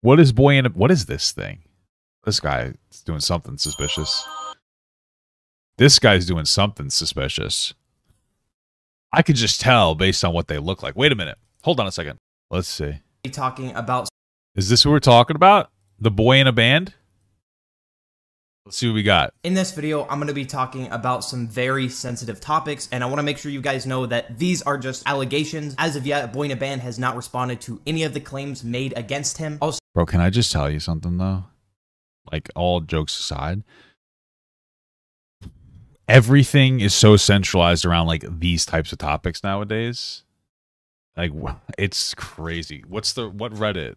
What is what is this thing? This guy is doing something suspicious. This guy's doing something suspicious. I could just tell based on what they look like. Wait a minute. Hold on a second. Let's see. Talking about. Is this what we're talking about? The boy in a band? Let's see what we got. In this video, I'm going to be talking about some very sensitive topics, and I want to make sure you guys know that these are just allegations. As of yet, Boyinaband has not responded to any of the claims made against him. Also, bro, can I just tell you something, though? Like, all jokes aside, everything is so centralized around, like, these types of topics nowadays. Like, it's crazy. What Reddit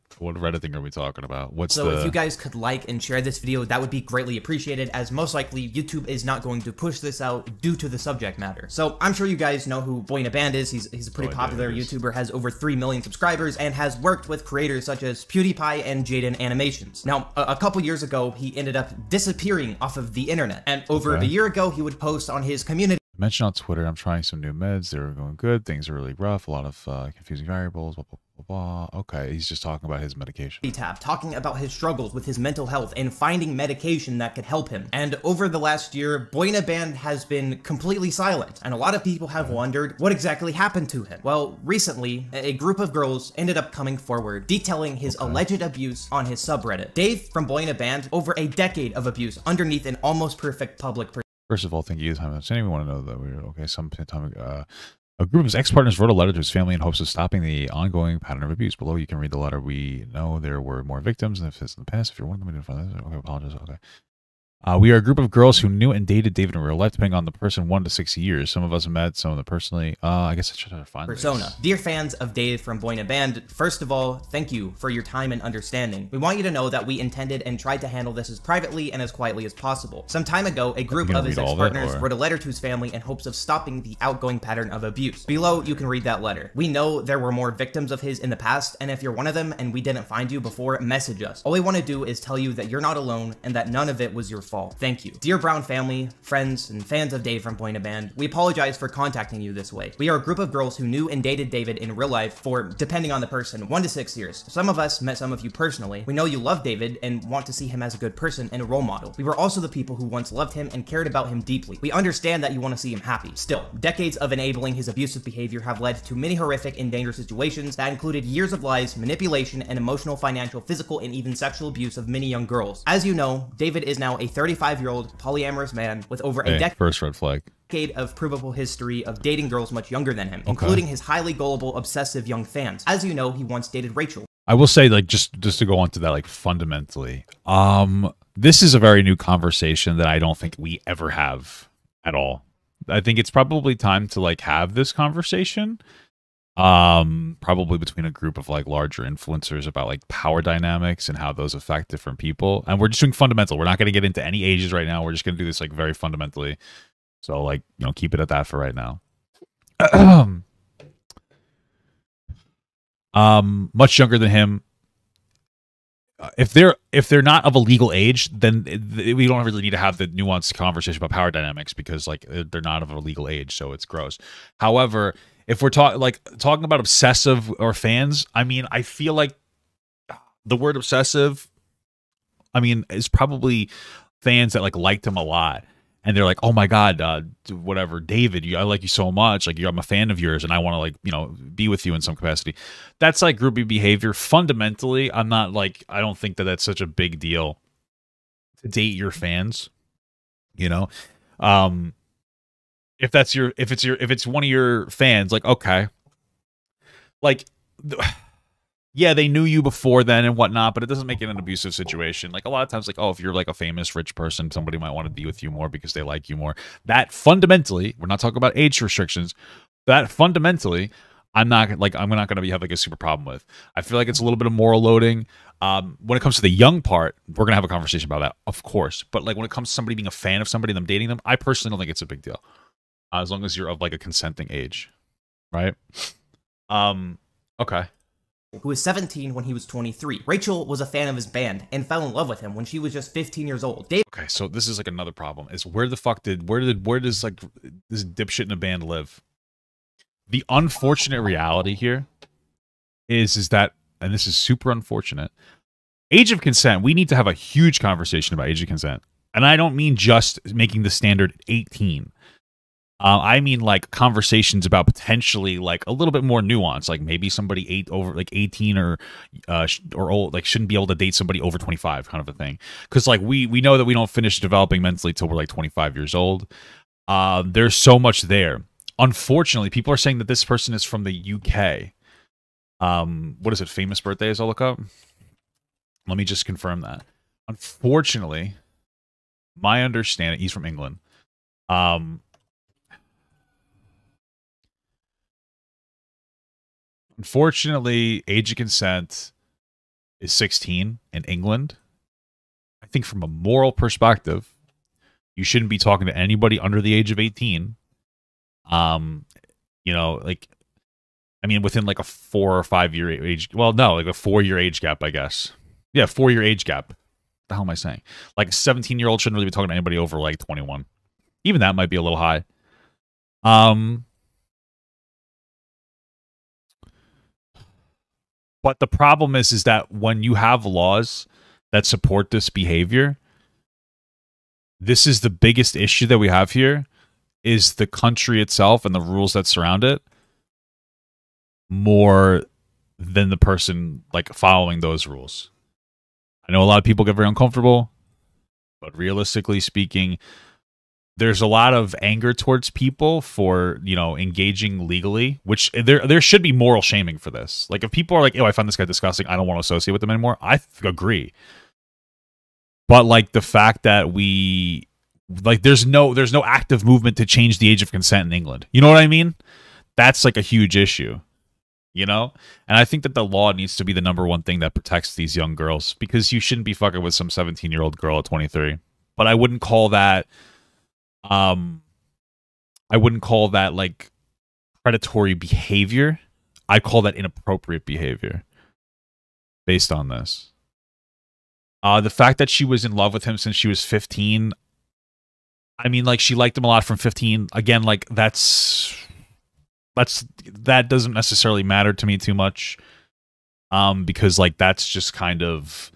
thing are we talking about? If you guys could like and share this video, that would be greatly appreciated, as most likely YouTube is not going to push this out due to the subject matter. So I'm sure you guys know who Boyinaband is. He's a pretty popular YouTuber, has over 3 million subscribers, and has worked with creators such as PewDiePie and Jaden Animations. Now, a couple years ago, he ended up disappearing off of the internet, and over a year ago, he would post on his community. Mentioned on Twitter, I'm trying some new meds. They were going good. Things are really rough. A lot of confusing variables. Blah, blah, blah, blah. Okay, he's just talking about his medication. Tab, talking about his struggles with his mental health and finding medication that could help him. And over the last year, Boyinaband has been completely silent, and a lot of people have wondered what exactly happened to him. Well, recently, a group of girls ended up coming forward, detailing his alleged abuse on his subreddit. Dave from Boyinaband, over a decade of abuse underneath an almost perfect public persona. First of all, thank you. Does anyone want to know that we're okay? Some time a group of his ex-partners wrote a letter to his family in hopes of stopping the ongoing pattern of abuse. Below, you can read the letter. We know there were more victims than in the past. If you're one of them, we didn't find this. Okay, apologize. Okay. We are a group of girls who knew and dated David in real life, depending on the person, 1 to 6 years. Some of us met, some of them personally. I guess I should try to find persona. This. Dear fans of Dave from Boyinaband, first of all, thank you for your time and understanding. We want you to know that we intended and tried to handle this as privately and as quietly as possible. Some time ago, a group of his ex-partners wrote a letter to his family in hopes of stopping the outgoing pattern of abuse. Below, you can read that letter. We know there were more victims of his in the past, and if you're one of them and we didn't find you before, message us. All we want to do is tell you that you're not alone and that none of it was your fault. Thank you. Dear Brown family, friends, and fans of Dave from Boyinaband, we apologize for contacting you this way. We are a group of girls who knew and dated David in real life for, depending on the person, 1 to 6 years. Some of us met some of you personally. We know you love David and want to see him as a good person and a role model. We were also the people who once loved him and cared about him deeply. We understand that you want to see him happy. Still, decades of enabling his abusive behavior have led to many horrific and dangerous situations that included years of lies, manipulation, and emotional, financial, physical, and even sexual abuse of many young girls. As you know, David is now a 35-year-old polyamorous man with over a decade. First red flag. Of provable history of dating girls much younger than him, including his highly gullible, obsessive young fans. As you know, he once dated Rachel. I will say, like, just to go on to that, like, fundamentally, this is a very new conversation that I don't think we ever have at all. I think it's probably time to, like, have this conversation. Probably between a group of like larger influencers about like power dynamics and how those affect different people. And we're just doing fundamental. We're not going to get into any ages right now. We're just going to do this like very fundamentally. So like, you know, keep it at that for right now. Much younger than him. If they're not of a legal age, then we don't really need to have the nuanced conversation about power dynamics because like they're not of a legal age, so it's gross. However, if we're talking about obsessive or fans, I mean, I feel like the word obsessive, I mean, is probably fans that like liked him a lot. And they're like, oh my God, whatever, David, I like you so much. Like, I'm a fan of yours and I want to, like, you know, be with you in some capacity. That's like groupie behavior. Fundamentally, I'm not like, I don't think that that's such a big deal to date your fans, you know? If it's one of your fans, like, okay. Like, yeah, they knew you before then and whatnot, but it doesn't make it an abusive situation. Like a lot of times, like, oh, if you're like a famous rich person, somebody might want to be with you more because they like you more. That fundamentally, we're not talking about age restrictions. That fundamentally, I'm not going to have like a super problem with. I feel like it's a little bit of moral loading. When it comes to the young part, we're going to have a conversation about that, of course. But like when it comes to somebody being a fan of somebody, them dating them, I personally don't think it's a big deal. As long as you're of like a consenting age, right? Okay. Who was 17 when he was 23. Rachel was a fan of his band and fell in love with him when she was just 15 years old. Okay, so this is like another problem. Is where does like this dipshit in a band live? The unfortunate reality here is that, and this is super unfortunate, age of consent, we need to have a huge conversation about age of consent. And I don't mean just making the standard 18. I mean like conversations about potentially like a little bit more nuance, like maybe somebody over like 18 or old, like shouldn't be able to date somebody over 25, kind of a thing. Because like we know that we don't finish developing mentally till we're like 25 years old. There's so much there. Unfortunately, people are saying that this person is from the UK. What is it? Famous birthdays? I'll look up. Let me just confirm that. Unfortunately, my understanding, he's from England. Unfortunately, age of consent is 16 in England. I think from a moral perspective, you shouldn't be talking to anybody under the age of 18. You know, like, I mean, within like a 4 or 5 year age, well, no, like a 4-year age gap, I guess. Yeah, 4-year age gap. What the hell am I saying? Like a 17-year-old shouldn't really be talking to anybody over like 21. Even that might be a little high. But the problem is that when you have laws that support this behavior, this is the biggest issue that we have here, is the country itself and the rules that surround it, more than the person like following those rules. I know a lot of people get very uncomfortable, but realistically speaking, there's a lot of anger towards people for, you know, engaging legally, which there should be moral shaming for this. Like if people are like, oh, I find this guy disgusting, I don't want to associate with them anymore, I agree. But like the fact that we like there's no active movement to change the age of consent in England. You know what I mean? That's like a huge issue. You know? And I think that the law needs to be the number one thing that protects these young girls, because you shouldn't be fucking with some 17-year-old girl at 23. But I wouldn't call that like predatory behavior. I call that inappropriate behavior based on this. The fact that she was in love with him since she was 15, I mean, like, she liked him a lot from 15. Again, like, that doesn't necessarily matter to me too much, because, like, that's just kind of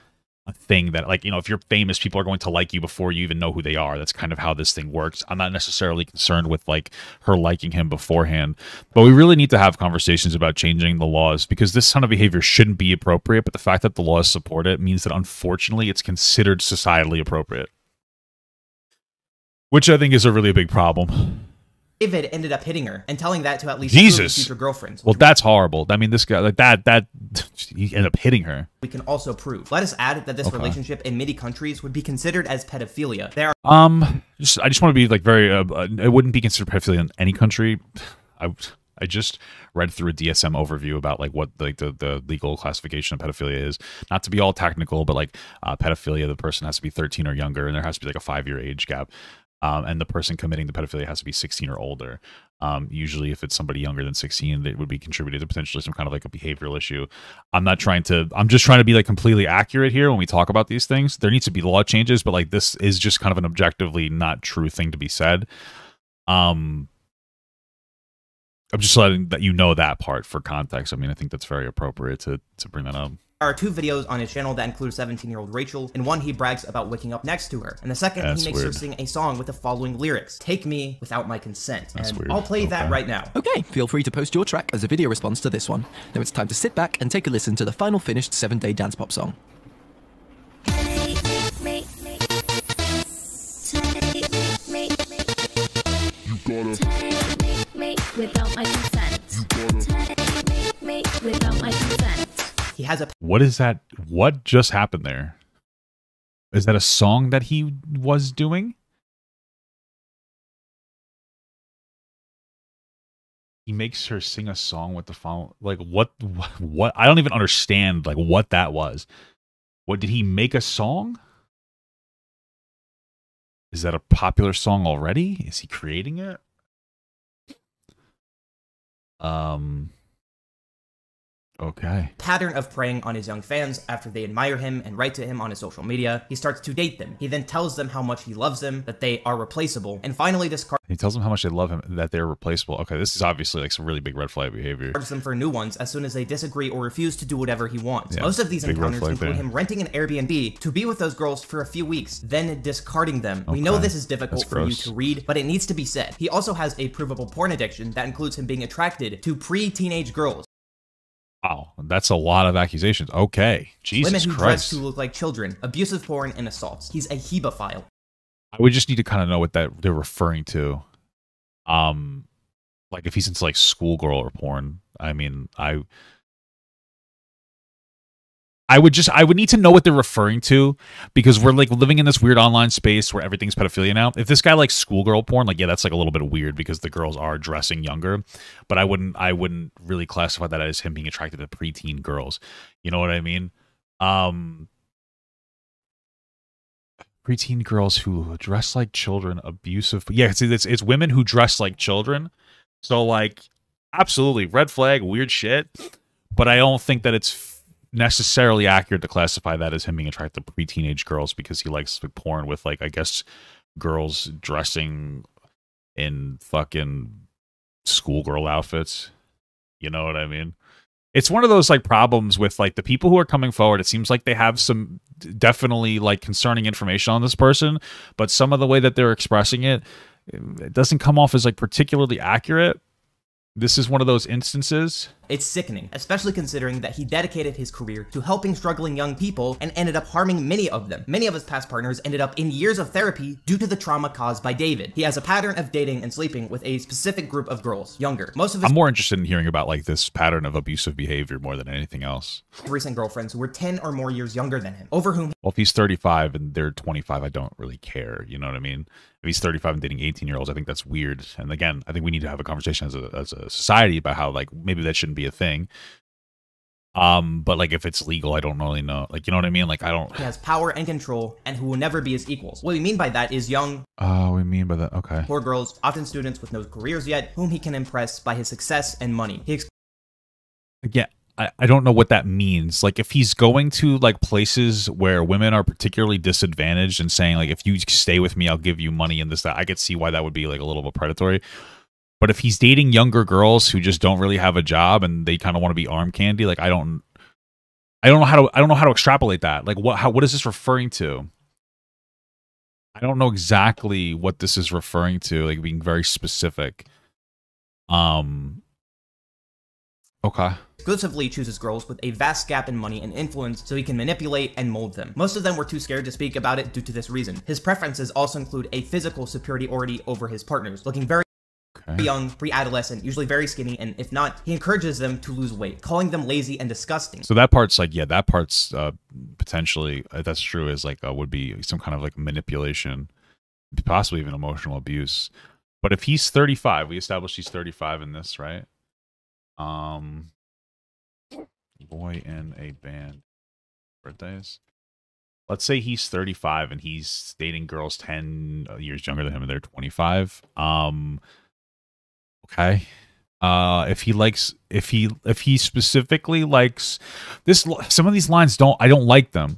a thing that, like, you know, if you're famous, people are going to like you before you even know who they are. That's kind of how this thing works. I'm not necessarily concerned with, like, her liking him beforehand, but we really need to have conversations about changing the laws, because this kind of behavior shouldn't be appropriate, but the fact that the laws support it means that, unfortunately, it's considered societally appropriate, which I think is a really big problem. David ended up hitting her and telling that to at least Jesus. future girlfriends. Well, that's horrible. I mean, this guy, like that, he ended up hitting her. We can also prove. Let us add that this relationship in many countries would be considered as pedophilia. There are I just want to be like very. It wouldn't be considered pedophilia in any country. I just read through a DSM overview about like what like the legal classification of pedophilia is. Not to be all technical, but like pedophilia, the person has to be 13 or younger, and there has to be like a 5-year age gap. And the person committing the pedophilia has to be 16 or older. Usually, if it's somebody younger than 16, it would be contributed to potentially some kind of like a behavioral issue. I'm just trying to be like completely accurate here when we talk about these things. There needs to be law changes, but like this is just kind of an objectively not true thing to be said. I'm just letting that you know that part for context. I mean, I think that's very appropriate to bring that up. There are 2 videos on his channel that include 17-year-old Rachel. In one, he brags about waking up next to her. In the second, he makes her sing a song with the following lyrics: "Take me without my consent." That's weird. I'll play that right now. Okay, feel free to post your track as a video response to this one. Now it's time to sit back and take a listen to the final finished 7-day dance pop song. You gotta take me without my consent. You gotta take me without my consent. He has a What is that? What just happened there? Is that a song that he was doing? He makes her sing a song with the phone. Like what? I don't even understand like what that was. What, did he make a song? Is that a popular song already? Is he creating it? Okay. Pattern of preying on his young fans after they admire him and write to him on his social media. He starts to date them. He then tells them how much he loves them, that they are replaceable, and finally discards He tells them how much they love him, that they're replaceable. Okay, this is obviously like some really big red flag behavior. them for new ones as soon as they disagree or refuse to do whatever he wants. Yeah, most of these encounters include him renting an Airbnb to be with those girls for a few weeks, then discarding them. Okay. We know this is difficult for you to read, but it needs to be said. He also has a provable porn addiction that includes him being attracted to pre-teenage girls. Wow, that's a lot of accusations. Okay, Jesus Women who Christ. dress to look like children, abusive porn, and assaults. He's a hebephile. I would just need to kind of know what that they're referring to. Like if he's into like schoolgirl or porn. I mean, I would need to know what they're referring to, because we're like living in this weird online space where everything's pedophilia now. If this guy likes schoolgirl porn, like, yeah, that's like a little bit weird because the girls are dressing younger, but I wouldn't really classify that as him being attracted to preteen girls. You know what I mean? Preteen girls who dress like children, abusive. Yeah, see, it's women who dress like children. So like, absolutely red flag, weird shit. But I don't think that it's necessarily accurate to classify that as him being attracted to pre-teenage girls because he likes porn with, like, I guess girls dressing in fucking schoolgirl outfits. You know what I mean? It's one of those like problems with like the people who are coming forward. It seems like they have some definitely like concerning information on this person, but some of the way that they're expressing it, it doesn't come off as like particularly accurate. This is one of those instances. It's sickening, especially considering that he dedicated his career to helping struggling young people and ended up harming many of them. Many of his past partners ended up in years of therapy due to the trauma caused by David. He has a pattern of dating and sleeping with a specific group of girls, younger. Most of his I'm more interested in hearing about like this pattern of abusive behavior more than anything else. Recent girlfriends who were 10 or more years younger than him, over whom Well, if he's 35 and they're 25, I don't really care. You know what I mean? If he's 35 and dating 18-year-olds, I think that's weird. And again, I think we need to have a conversation as a society about how like maybe that shouldn't be a thing. But like if it's legal, I don't really know. Like, you know what I mean? Like I don't. He has power and control, and who will never be his equals. What we mean by that is young. Oh, we mean by that. Okay. Poor girls, often students with no careers yet, whom he can impress by his success and money. Again, I don't know what that means. Like if he's going to like places where women are particularly disadvantaged and saying like, if you stay with me, I'll give you money and this, that, I could see why that would be like a little bit predatory. But if he's dating younger girls who just don't really have a job and they kind of want to be arm candy, like I don't know how to extrapolate that. Like what is this referring to? I don't know exactly what this is referring to, like being very specific. Okay. Exclusively chooses girls with a vast gap in money and influence so he can manipulate and mold them. Most of them were too scared to speak about it due to this reason. His preferences also include a physical superiority over his partners, looking very young, pre-adolescent, usually very skinny, and if not, he encourages them to lose weight, calling them lazy and disgusting. So that part's like, yeah, that part's potentially, that's true, is like would be some kind of like manipulation, possibly even emotional abuse. But if he's 35, we established he's 35 in this, right? Boy in a band. Birthdays. Let's say he's 35 and he's dating girls 10 years younger than him and they're 25. Okay. If he specifically likes this, some of these lines I don't like them.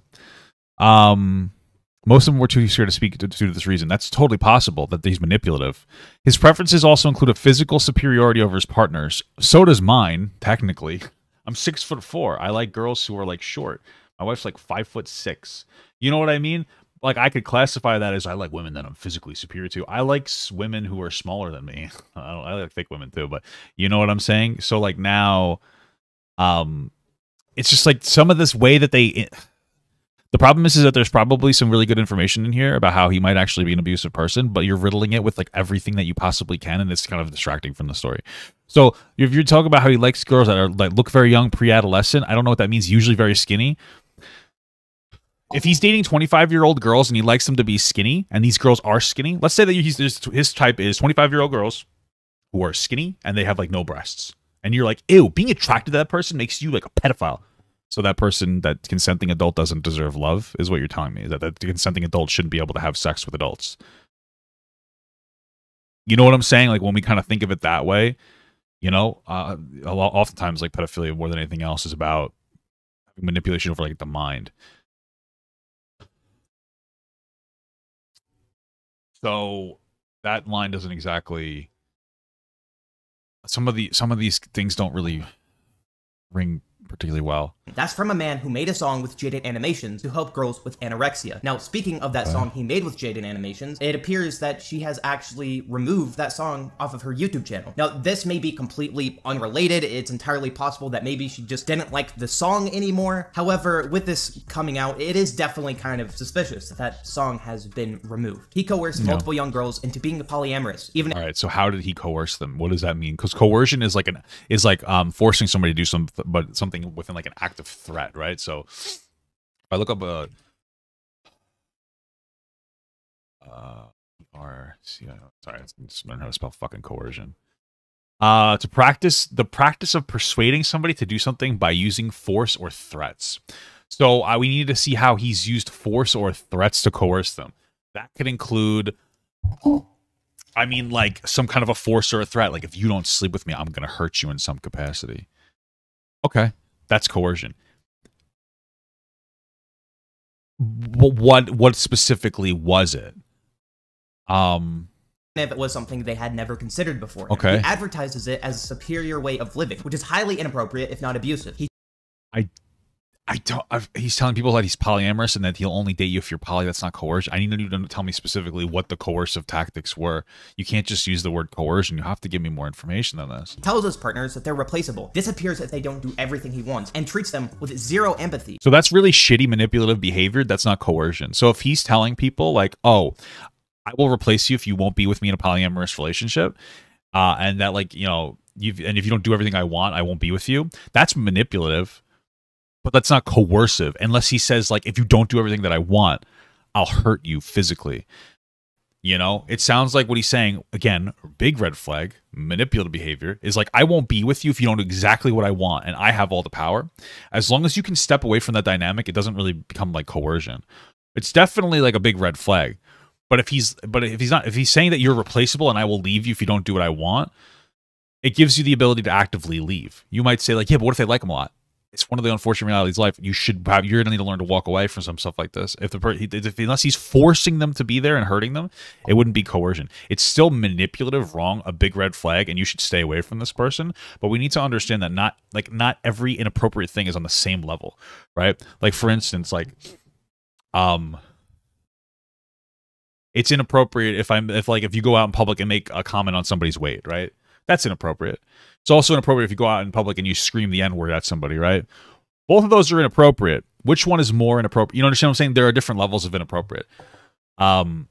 Most of them were too scared to speak due to this reason. That's totally possible that he's manipulative. His preferences also include a physical superiority over his partners. So does mine, technically. I'm 6'4". I like girls who are like short. My wife's like 5'6". You know what I mean? Like I could classify that as I like women that I'm physically superior to. I like women who are smaller than me. I like fake women too, but you know what I'm saying? So like now, it's just like some of this way that the problem is that there's probably some really good information in here about how he might actually be an abusive person, but you're riddling it with like everything that you possibly can, and it's kind of distracting from the story. So if you're talking about how he likes girls that are like look very young, pre-adolescent, I don't know what that means. Usually very skinny. If he's dating 25-year-old girls and he likes them to be skinny, and these girls are skinny, let's say that his type is 25-year-old girls who are skinny and they have like no breasts, and you're like, ew, being attracted to that person makes you like a pedophile. So that person, that consenting adult, doesn't deserve love, is what you're telling me. That the consenting adult shouldn't be able to have sex with adults. You know what I'm saying? Like when we kind of think of it that way, You know, oftentimes like pedophilia more than anything else is about manipulation over like the mind. So that line doesn't exactly. Some of these things don't really ring particularly well. That's from a man who made a song with Jaded Animations to help girls with anorexia. Now, speaking of that song he made with Jaded Animations, it appears that she has actually removed that song off of her YouTube channel. Now, this may be completely unrelated. It's entirely possible that maybe she just didn't like the song anymore. However, with this coming out, it is definitely kind of suspicious that that song has been removed. He coerced multiple young girls into being polyamorous. Even all right, so how did he coerce them? What does that mean? Because coercion is like forcing somebody to do something within like an active threat, right? So if I look up sorry, I just learned how to spell fucking coercion. The practice of persuading somebody to do something by using force or threats. So we need to see how he's used force or threats to coerce them. That could include, I mean, like some kind of a force or a threat. Like if you don't sleep with me, I'm gonna hurt you in some capacity. Okay. That's coercion. What specifically was it? If it was something they had never considered before. Okay. He advertises it as a superior way of living, which is highly inappropriate, if not abusive. He's telling people that he's polyamorous and that he'll only date you if you're poly. That's not coercion. I need you to tell me specifically what the coercive tactics were. You can't just use the word coercion. You have to give me more information than this. He tells his partners that they're replaceable, disappears if they don't do everything he wants, and treats them with zero empathy. So that's really shitty manipulative behavior. That's not coercion. So if he's telling people like, oh, I will replace you if you won't be with me in a polyamorous relationship, and that like, you know, and if you don't do everything I want, I won't be with you. That's manipulative. But that's not coercive, unless he says, like, if you don't do everything that I want, I'll hurt you physically. You know? It sounds like what he's saying, again, big red flag, manipulative behavior, is like, I won't be with you if you don't do exactly what I want, and I have all the power. As long as you can step away from that dynamic, it doesn't really become like coercion. It's definitely like a big red flag. But if he's saying that you're replaceable and I will leave you if you don't do what I want, it gives you the ability to actively leave. You might say, like, yeah, but what if they like him a lot? It's one of the unfortunate realities of life. You're going to need to learn to walk away from some stuff like this. Unless he's forcing them to be there and hurting them, it wouldn't be coercion. It's still manipulative, wrong, a big red flag, and you should stay away from this person. But we need to understand that not every inappropriate thing is on the same level, right? Like for instance, like, it's inappropriate if you go out in public and make a comment on somebody's weight, right? That's inappropriate. It's also inappropriate if you go out in public and you scream the N-word at somebody, right? Both of those are inappropriate. Which one is more inappropriate? You understand what I'm saying? There are different levels of inappropriate. Not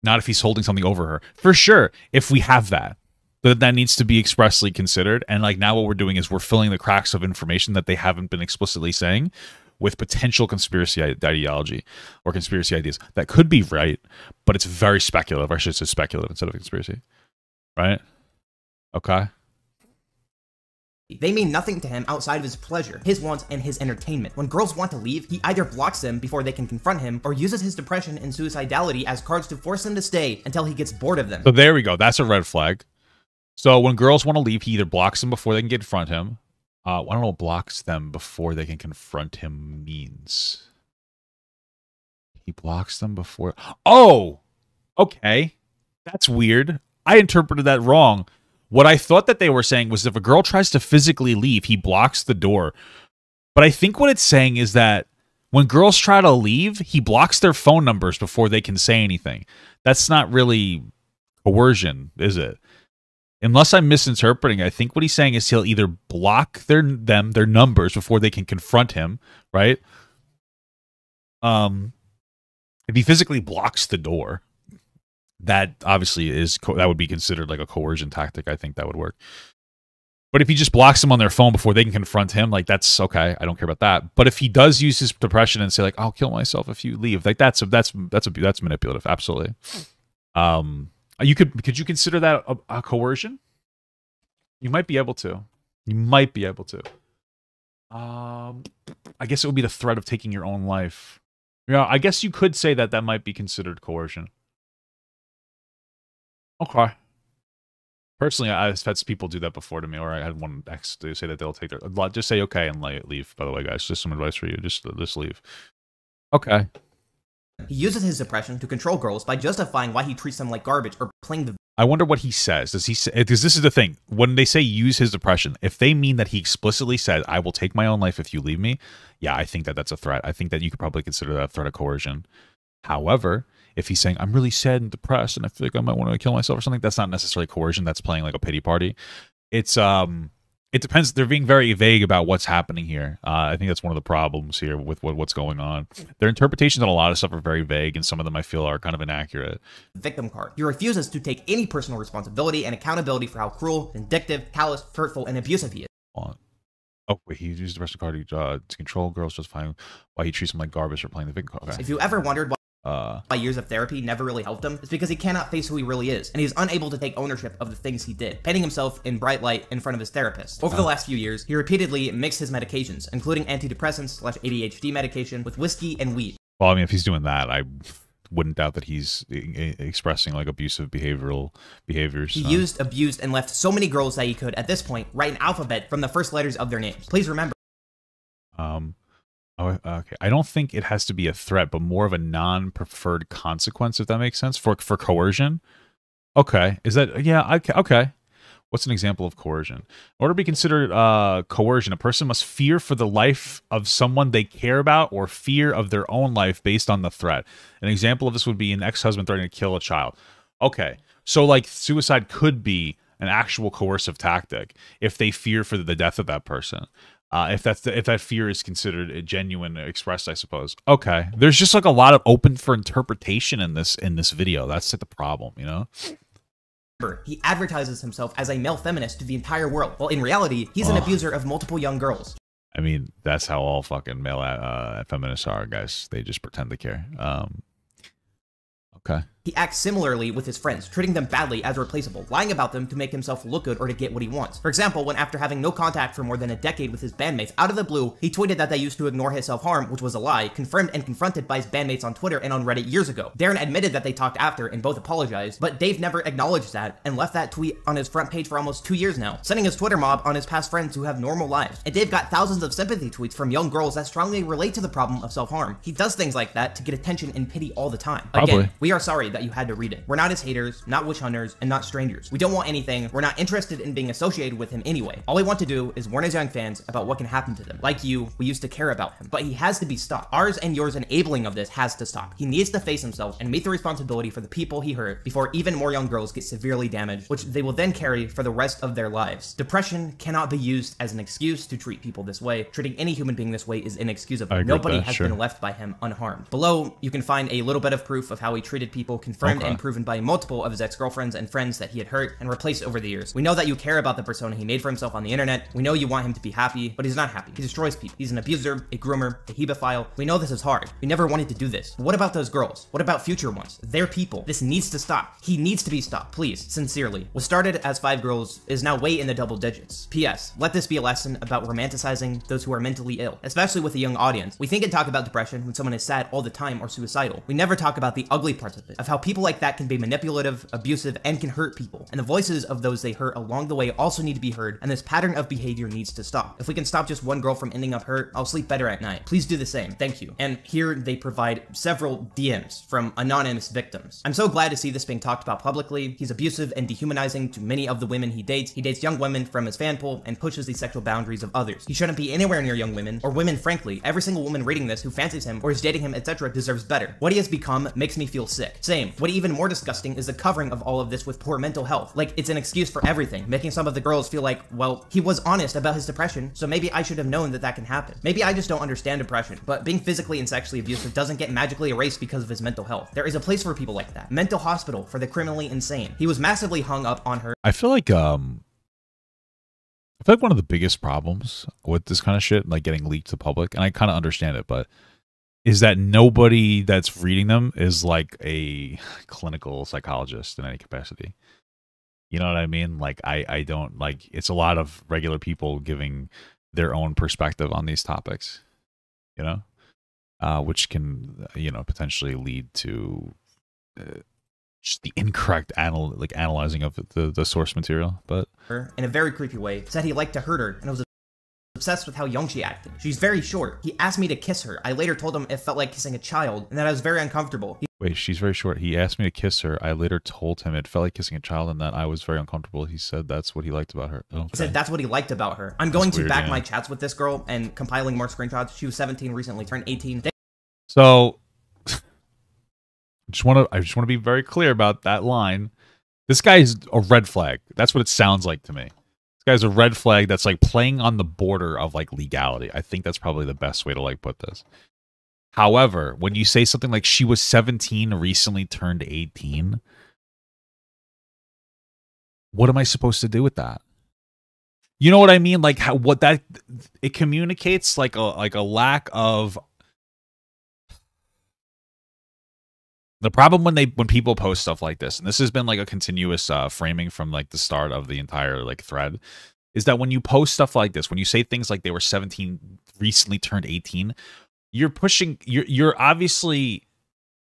if he's holding something over her. For sure, if we have that, that needs to be expressly considered. And like now what we're doing is we're filling the cracks of information that they haven't been explicitly saying with potential conspiracy ideology or conspiracy ideas. That could be right, but it's very speculative. I should say speculative instead of conspiracy. Right? Okay. They mean nothing to him outside of his pleasure, his wants, and his entertainment. When girls want to leave, he either blocks them before they can confront him, or uses his depression and suicidality as cards to force them to stay until he gets bored of them. So there we go. That's a red flag. So when girls want to leave, he either blocks them before they can confront him. I don't know what blocks them before they can confront him means. He blocks them before... Oh! Okay. That's weird. I interpreted that wrong. What I thought that they were saying was if a girl tries to physically leave, he blocks the door. But I think what it's saying is that when girls try to leave, he blocks their phone numbers before they can say anything. That's not really coercion, is it? Unless I'm misinterpreting, I think what he's saying is he'll either block their numbers before they can confront him, right? If he physically blocks the door, that obviously that would be considered like a coercion tactic. I think that would work. But if he just blocks them on their phone before they can confront him, like that's okay. I don't care about that. But if he does use his depression and say like, "I'll kill myself if you leave," like that's manipulative. Absolutely. Could you consider that a coercion? You might be able to. You might be able to. I guess it would be the threat of taking your own life. Yeah, I guess you could say that might be considered coercion. Okay. Personally, I've had people do that before to me, or I had one ex to say that they'll take their, just say okay and leave. By the way, guys, just some advice for you. Just leave. Okay. He uses his depression to control girls by justifying why he treats them like garbage or playing the I wonder what he says. Does he say, because this is the thing, when they say use his depression, if they mean that he explicitly said, I will take my own life if you leave me, yeah, I think that that's a threat. I think that you could probably consider that a threat of coercion. However, if he's saying, I'm really sad and depressed and I feel like I might want to kill myself or something, that's not necessarily coercion. That's playing like a pity party. It's, it depends. They're being very vague about what's happening here. I think that's one of the problems here with what's going on. Their interpretations on a lot of stuff are very vague, and some of them I feel are kind of inaccurate. Victim card. He refuses to take any personal responsibility and accountability for how cruel, vindictive, callous, hurtful, and abusive he is. Oh, wait, he used the rest of the card to control girls, justifying why he treats them like garbage for playing the victim card. Okay. If you ever wondered why years of therapy never really helped him, it's because he cannot face who he really is, and he's unable to take ownership of the things he did, painting himself in bright light in front of his therapist. Over the last few years, he repeatedly mixed his medications, including antidepressants/ADHD medication, with whiskey and weed. Well, I mean, if he's doing that, I wouldn't doubt that he's expressing like abusive behaviors. He used, abused, and left so many girls that he could, at this point, write an alphabet from the first letters of their names. Please remember. Oh, okay. I don't think it has to be a threat, but more of a non-preferred consequence, if that makes sense, for coercion. Okay. Is that, yeah, okay. What's an example of coercion? In order to be considered coercion, a person must fear for the life of someone they care about or fear of their own life based on the threat. An example of this would be an ex-husband threatening to kill a child. Okay. So, like, suicide could be an actual coercive tactic if they fear for the death of that person. If that fear is considered a genuine expressed, I suppose. Okay, there's just like a lot of open for interpretation in this video. That's like the problem, you know. He advertises himself as a male feminist to the entire world, while in reality, he's an abuser of multiple young girls. I mean, that's how all fucking male feminists are, guys. They just pretend to care. Okay. He acts similarly with his friends, treating them badly as replaceable, lying about them to make himself look good or to get what he wants. For example, when after having no contact for more than a decade with his bandmates, out of the blue, he tweeted that they used to ignore his self-harm, which was a lie, confirmed and confronted by his bandmates on Twitter and on Reddit years ago. Darren admitted that they talked after and both apologized, but Dave never acknowledged that and left that tweet on his front page for almost 2 years now, sending his Twitter mob on his past friends who have normal lives. And Dave got thousands of sympathy tweets from young girls that strongly relate to the problem of self-harm. He does things like that to get attention and pity all the time. Probably. Again, we are sorry that you had to read it. We're not his haters, not witch hunters, and not strangers. We don't want anything. We're not interested in being associated with him anyway. All we want to do is warn his young fans about what can happen to them. Like you, we used to care about him, but he has to be stopped. Ours and yours enabling of this has to stop. He needs to face himself and meet the responsibility for the people he hurt before even more young girls get severely damaged, which they will then carry for the rest of their lives. Depression cannot be used as an excuse to treat people this way. Treating any human being this way is inexcusable. Nobody has been left by him unharmed. Below, you can find a little bit of proof of how he treated people, confirmed and proven by multiple of his ex-girlfriends and friends that he had hurt and replaced over the years. We know that you care about the persona he made for himself on the internet. We know you want him to be happy, but he's not happy. He destroys people. He's an abuser, a groomer, a hebephile. We know this is hard. We never wanted to do this. But what about those girls? What about future ones? They're people. This needs to stop. He needs to be stopped, please, sincerely. What started as 5 girls is now way in the double digits. P.S. Let this be a lesson about romanticizing those who are mentally ill, especially with a young audience. We think and talk about depression when someone is sad all the time or suicidal. We never talk about the ugly parts of it, of how people like that can be manipulative, abusive, and can hurt people. And the voices of those they hurt along the way also need to be heard, and this pattern of behavior needs to stop. If we can stop just one girl from ending up hurt, I'll sleep better at night. Please do the same. Thank you. And here they provide several DMs from anonymous victims. I'm so glad to see this being talked about publicly. He's abusive and dehumanizing to many of the women he dates. He dates young women from his fan pool and pushes the sexual boundaries of others. He shouldn't be anywhere near young women, or women frankly. Every single woman reading this who fancies him or is dating him, etc. deserves better. What he has become makes me feel sick. Same. What even more disgusting is the covering of all of this with poor mental health. Like, it's an excuse for everything, making some of the girls feel like, well, he was honest about his depression, so maybe I should have known that that can happen. Maybe I just don't understand depression, but being physically and sexually abusive doesn't get magically erased because of his mental health. There is a place for people like that. Mental hospital for the criminally insane. He was massively hung up on her. I feel like one of the biggest problems with this kind of shit, like getting leaked to the public, and I kind of understand it, but is that nobody that's reading them is like a clinical psychologist in any capacity. You know what I mean? Like, I don't, like, it's a lot of regular people giving their own perspective on these topics, you know, which can, you know, potentially lead to just the incorrect analyzing of the source material. But in a very creepy way, said he liked to hurt her and was obsessed with how young she acted. She's very short. He asked me to kiss her. I later told him it felt like kissing a child and that I was very uncomfortable. Wait, she's very short. He asked me to kiss her. I later told him it felt like kissing a child and that I was very uncomfortable. He said that's what he liked about her. Okay. He said that's what he liked about her. I'm going to back my chats with this girl and compiling more screenshots. She was 17 recently, turned 18. So I just want to be very clear about that line. This guy is a red flag. That's what it sounds like to me. This guy's a red flag that's like playing on the border of like legality. I think that's probably the best way to like put this. However, when you say something like she was 17, recently turned 18, what am I supposed to do with that? You know what I mean? Like it communicates like a lack of. The problem when people post stuff like this, and this has been like a continuous framing from like the start of the entire like thread, is that when you post stuff like this, when you say things like they were 17, recently turned 18, you're obviously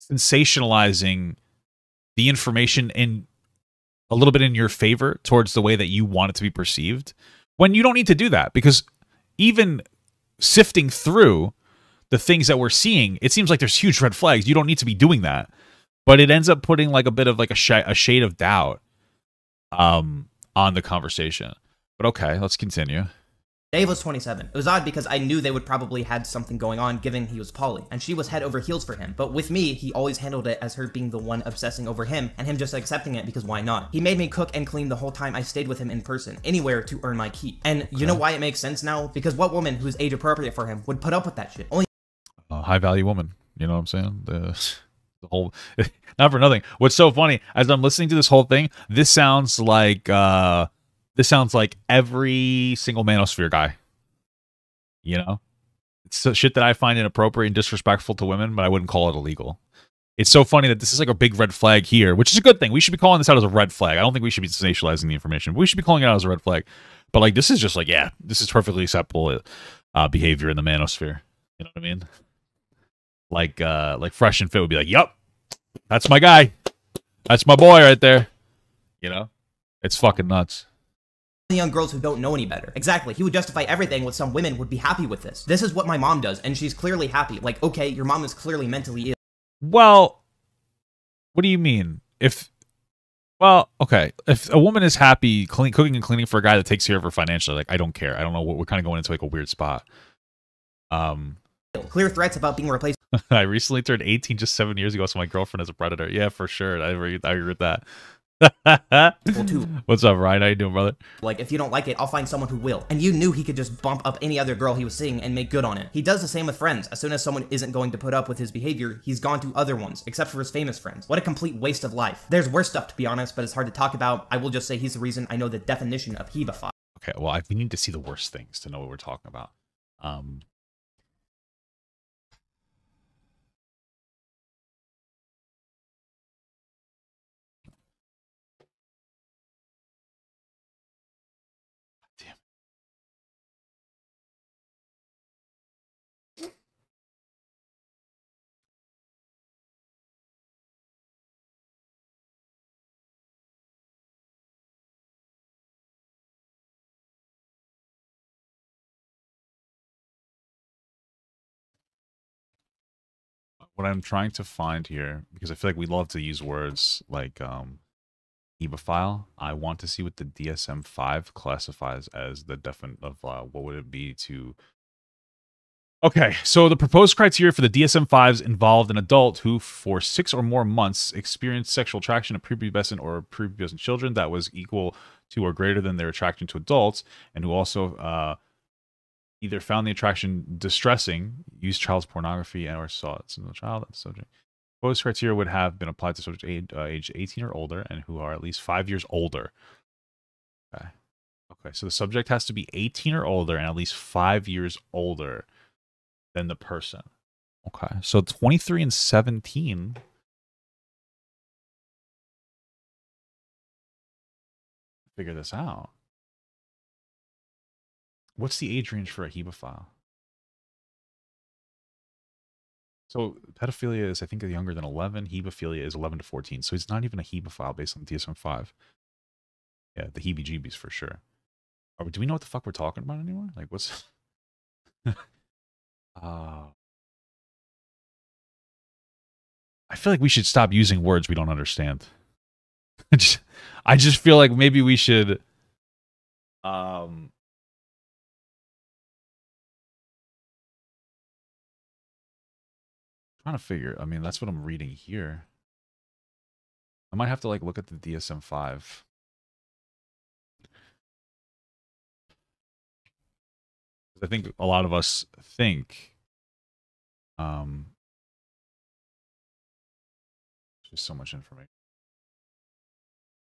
sensationalizing the information in a little bit in your favor towards the way that you want it to be perceived, when you don't need to do that, because even sifting through the things that we're seeing, it seems like there's huge red flags. You don't need to be doing that, but it ends up putting like a bit of like a shade of doubt on the conversation. But okay, let's continue. Dave was 27. It was odd because I knew they would probably had something going on given he was poly, and she was head over heels for him. But with me, he always handled it as her being the one obsessing over him, and him just accepting it because why not? He made me cook and clean the whole time I stayed with him in person, anywhere to earn my keep. And you know why it makes sense now? Because what woman who's age appropriate for him would put up with that shit? Only a high value woman. You know what I'm saying? The whole, not for nothing. What's so funny, as I'm listening to this whole thing, this sounds like every single manosphere guy. You know, it's shit that I find inappropriate and disrespectful to women, but I wouldn't call it illegal. It's so funny that this is like a big red flag here, which is a good thing. We should be calling this out as a red flag. I don't think we should be sensationalizing the information, but we should be calling it out as a red flag. But like, this is just like, yeah, this is perfectly acceptable behavior in the manosphere. You know what I mean? Like Fresh and Fit would be like, "Yup, that's my guy, that's my boy right there." You know, it's fucking nuts. Young girls who don't know any better. Exactly. He would justify everything with some women would be happy with this. This is what my mom does, and she's clearly happy. Like, okay, your mom is clearly mentally ill. Well, what do you mean? If a woman is happy cooking and cleaning for a guy that takes care of her financially, like, I don't care. I don't know. We're kind of going into like a weird spot. Clear threats about being replaced. I recently turned 18 just 7 years ago, so my girlfriend is a predator. Yeah, for sure. I agree with that. What's up, Ryan? How you doing, brother? Like, if you don't like it, I'll find someone who will. And you knew he could just bump up any other girl he was seeing and make good on it. He does the same with friends. As soon as someone isn't going to put up with his behavior, he's gone to other ones, except for his famous friends. What a complete waste of life. There's worse stuff, to be honest, but it's hard to talk about. I will just say he's the reason I know the definition of hebephile. Okay, well, we need to see the worst things to know what we're talking about. What I'm trying to find here, because I feel like we love to use words like hebephile. I want to see what the DSM-5 classifies as the definite of what would it be to. Okay, so the proposed criteria for the DSM-5s involved an adult who, for 6 or more months, experienced sexual attraction to prepubescent or prepubescent children that was equal to or greater than their attraction to adults, and who also either found the attraction distressing, used child's pornography, and or saw it in the child as subject. Proposed criteria would have been applied to subjects age 18 or older and who are at least 5 years older. Okay. Okay, so the subject has to be 18 or older and at least 5 years older than the person. Okay, so 23 and 17. Figure this out. What's the age range for a hebephile? So pedophilia is, I think, younger than 11. Hebophilia is 11 to 14. So he's not even a hebophile based on DSM-5. Yeah, the heebie-jeebies for sure. Do we know what the fuck we're talking about anymore? Like, what's... I feel like we should stop using words we don't understand. I just feel like maybe we should... trying to figure. I mean, that's what I'm reading here. I might have to like look at the DSM-5. I think a lot of us think there's just so much information.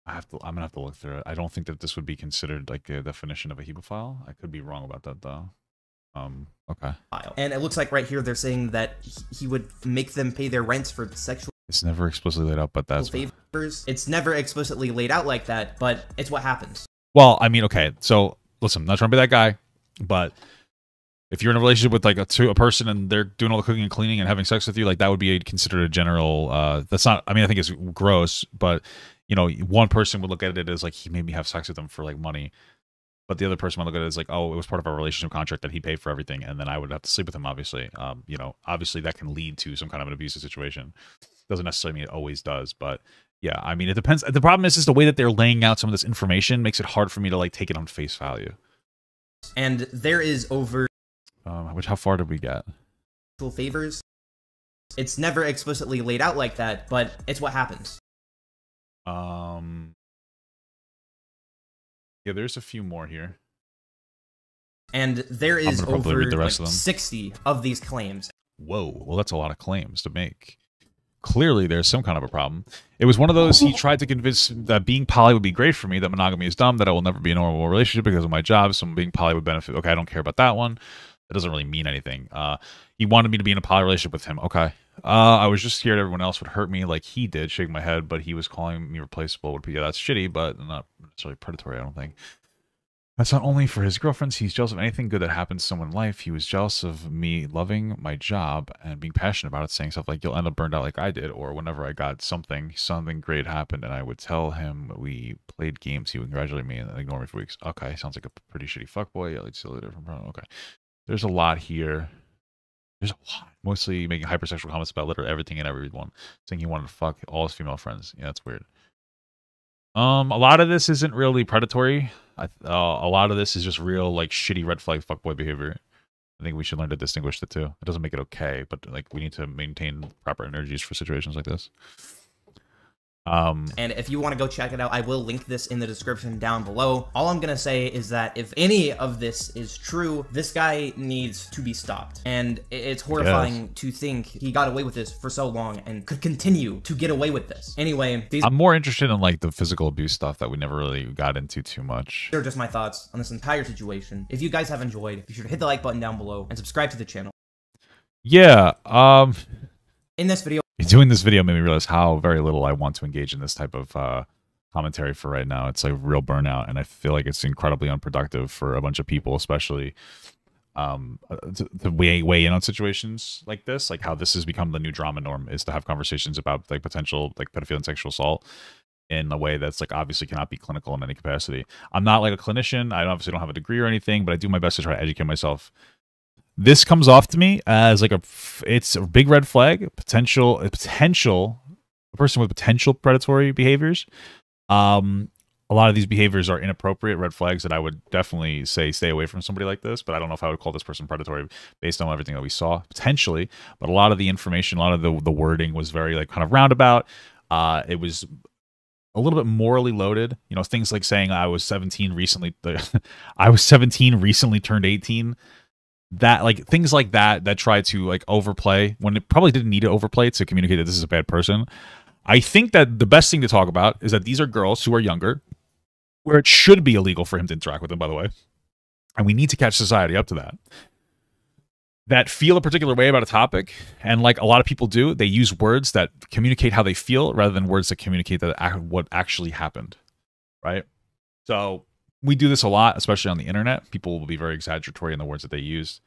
I'm gonna have to look through it. I don't think that this would be considered like a definition of a hebophile. I could be wrong about that though. Okay. And it looks like right here they're saying that he would make them pay their rents for sexual... It's never explicitly laid out, but that's... favors. It's never explicitly laid out like that, but it's what happens. Well, I mean, okay, so listen, I'm not trying to be that guy, but if you're in a relationship with like a person and they're doing all the cooking and cleaning and having sex with you, like that would be considered a general... that's not... I mean, I think it's gross, but you know, one person would look at it as like he made me have sex with them for like money. But the other person might look at it as like, oh, it was part of our relationship contract that he paid for everything, and then I would have to sleep with him, obviously. You know, obviously that can lead to some kind of an abusive situation. Doesn't necessarily mean it always does, but yeah, I mean, it depends. The problem is the way that they're laying out some of this information makes it hard for me to like take it on face value. And there is over... how far did we get? Favors. It's never explicitly laid out like that, but it's what happens. Yeah, there's a few more here. And there is over read the rest of them. 60 of these claims. Whoa, well, that's a lot of claims to make. Clearly, there's some kind of a problem. It was one of those, he tried to convince that being poly would be great for me, that monogamy is dumb, that I will never be in a normal relationship because of my job, so being poly would benefit. Okay, I don't care about that one. That doesn't really mean anything. He wanted me to be in a poly relationship with him. Okay. I was just scared everyone else would hurt me like he did, shaking my head, but he was calling me replaceable. Yeah, that's shitty, but not necessarily predatory, I don't think. That's not only for his girlfriends. He's jealous of anything good that happens to someone in life. He was jealous of me loving my job and being passionate about it, saying stuff like, you'll end up burned out like I did, or whenever I got something great happened, and I would tell him we played games, he would congratulate me and then ignore me for weeks. Okay, sounds like a pretty shitty fuckboy. Yeah, like still a different problem. Okay. There's a lot here. There's a lot. Mostly making hypersexual comments about literally everything and everyone. Saying he wanted to fuck all his female friends. Yeah, that's weird. A lot of this isn't really predatory. A lot of this is just real, like, shitty red flag fuckboy behavior. I think we should learn to distinguish the two. It doesn't make it okay, but, like, we need to maintain proper energies for situations like this. And if you want to go check it out, I will link this in the description down below. All I'm gonna say is that if any of this is true, this guy needs to be stopped. And it's horrifying to think he got away with this for so long and could continue to get away with this. Anyway, I'm more interested in like the physical abuse stuff that we never really got into too much. These are just my thoughts on this entire situation. If you guys have enjoyed, be sure to hit the like button down below and subscribe to the channel. Yeah, in this video, doing this video made me realize how very little I want to engage in this type of commentary for right now. It's like real burnout, and I feel like it's incredibly unproductive for a bunch of people, especially to weigh in on situations like this, like how this has become the new drama norm, is to have conversations about like potential like pedophilia and sexual assault in a way that's like obviously cannot be clinical in any capacity. I'm not like a clinician. I obviously don't have a degree or anything, but I do my best to try to educate myself. This comes off to me as like it's a big red flag, a person with potential predatory behaviors. A lot of these behaviors are inappropriate red flags that I would definitely say stay away from somebody like this, but I don't know if I would call this person predatory based on everything that we saw, potentially. But a lot of the information, a lot of the wording was very like kind of roundabout. It was a little bit morally loaded, you know, things like saying I was 17 recently, I was 17 recently turned 18. That like things like that try to like overplay when it probably didn't need to overplay to communicate that this is a bad person. I think that the best thing to talk about is that these are girls who are younger, where it should be illegal for him to interact with them, by the way. And we need to catch society up to that feel a particular way about a topic. And like a lot of people do, they use words that communicate how they feel rather than words that communicate that what actually happened, right? So we do this a lot, especially on the internet. People will be very exaggeratory in the words that they use.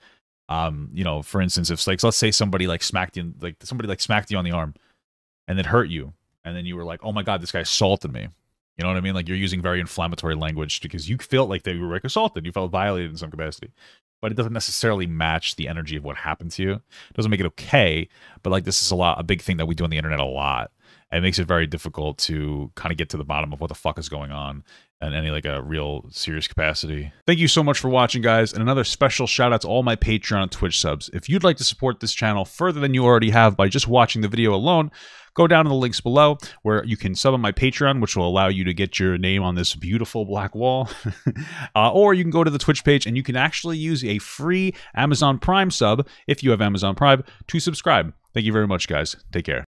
You know, for instance, if like, let's say somebody like smacked you on the arm and it hurt you, and then you were like, oh my God, this guy assaulted me. You know what I mean? Like, you're using very inflammatory language because you felt like they were like assaulted. You felt violated in some capacity. But it doesn't necessarily match the energy of what happened to you. It doesn't make it okay, but like, this is a big thing that we do on the internet a lot. And it makes it very difficult to kind of get to the bottom of what the fuck is going on in any like a real serious capacity. Thank you so much for watching, guys. And another special shout out to all my Patreon and Twitch subs. If you'd like to support this channel further than you already have by just watching the video alone, go down to the links below where you can sub on my Patreon, which will allow you to get your name on this beautiful black wall. Or you can go to the Twitch page and you can actually use a free Amazon Prime sub, if you have Amazon Prime, to subscribe. Thank you very much, guys. Take care.